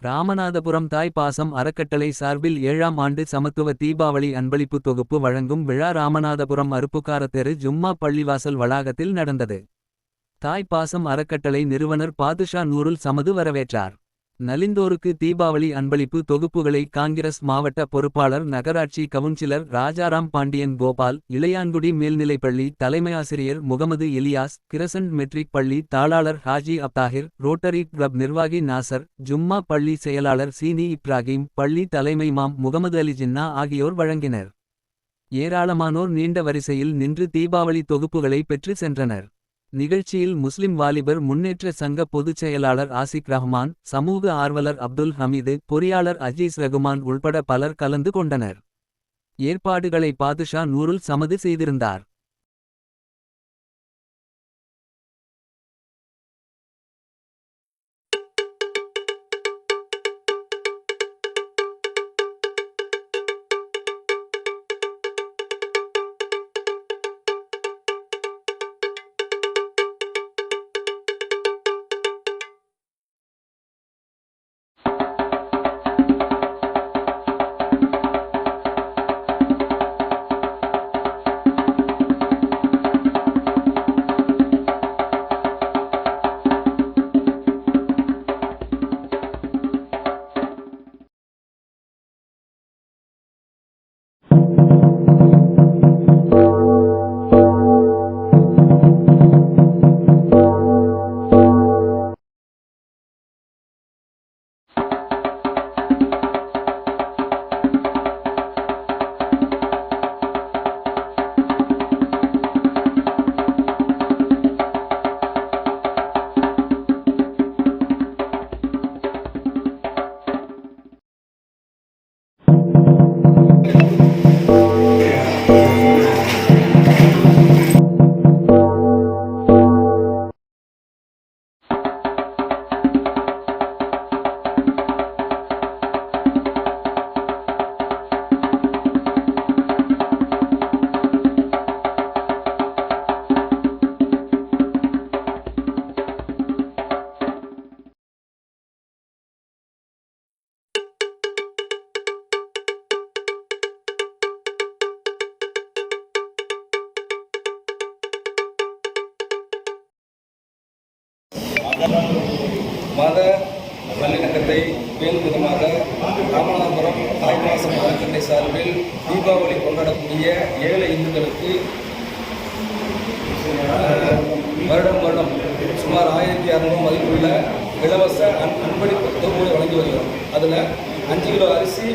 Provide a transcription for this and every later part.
ராமநாதபுரம் தாய் பாசம் அறக்கட்டளை சார்பில் 7ஆம் ஆண்டு சமத்துவ தீபாவளி அன்பளிப்பு தொகுப்பு வழங்கும் விழா ராமநாதபுரம் அருப்புக்கார தெரு ஜும்மா பள்ளிவாசல் வளாகத்தில் நடந்தது. தாய் பாசம் அறக்கட்டளை நிறுவனர் பாதுஷா நூருல் சமது வரவேற்றார். நலிந்தோருக்கு தீபாவளி அன்பளிப்பு தொகுப்புகளை காங்கிரஸ் மாவட்ட பொறுப்பாளர் நகராட்சி கவுன்சிலர் ராஜாராம் பாண்டியன் கோபால், இளையான்குடி மேல்நிலைப்பள்ளி தலைமை ஆசிரியர் முகமது இலியாஸ், கிரசன்ட் மெட்ரிக் பள்ளி தாளாளர் ஹாஜி அப்தாஹிர், ரோட்டரி கிளப் நிர்வாகி நாசர், ஜும்மா பள்ளி செயலாளர் சீனி இப்ராஹிம், பள்ளி தலைமை மாம் முகமது அலி ஜின்னா ஆகியோர் வழங்கினர். ஏராளமானோர் நீண்ட வரிசையில் நின்று தீபாவளி தொகுப்புகளை பெற்று சென்றனர். நிகழ்ச்சியில் முஸ்லிம் வாலிபர் முன்னேற்ற சங்க பொதுச் செயலாளர் ஆசிக் ரஹ்மான், சமூக ஆர்வலர் அப்துல் ஹமீது, பொறியாளர் அஜீஸ் ரகுமான் உள்பட பலர் கலந்து கொண்டனர். ஏற்பாடுகளை பாதுஷா நூருல் சமது செய்திருந்தார். மத நல்லிணக்கத்தை பேணும் விதமாக ராமநாதபுரம் தாய்ப்பாசம் அறக்கட்டளை சார்பில் தீபாவளி கொண்டாடக்கூடிய ஏழை இந்துக்களுக்கு வருடம் சுமார் 1600 மதிப்புள்ள இலவச அன்பளிப்பு தொகுப்புகளை வழங்கி வருகிறோம். அதில் 5 கிலோ அரிசி,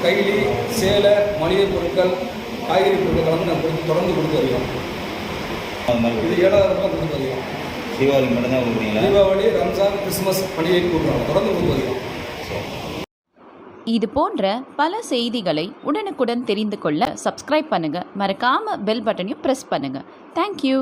கைலி, சேலை, மளிகை பொருட்கள், காய்கறி பொருட்கள் கலந்து நாங்கள் தொடர்ந்து கொடுத்து வருகிறோம். இது 7000 ரூபாய் கொடுத்து வருகிறோம். தீபாவளி மட்டும்தான் கொடுக்குறீங்களா? தீபாவளி, ரம்ஜான், கிறிஸ்துமஸ் பண்டிகை கொடுக்குறோம். தொடர்ந்து கொடுத்து வருகிறோம். இது போன்ற பல செய்திகளை உடனுக்குடன் தெரிந்து கொள்ள சப்ஸ்கிரைப் பண்ணுங்க. மறக்காம பெல் பட்டனையும் பிரஸ் பண்ணுங்க. தேங்க்யூ.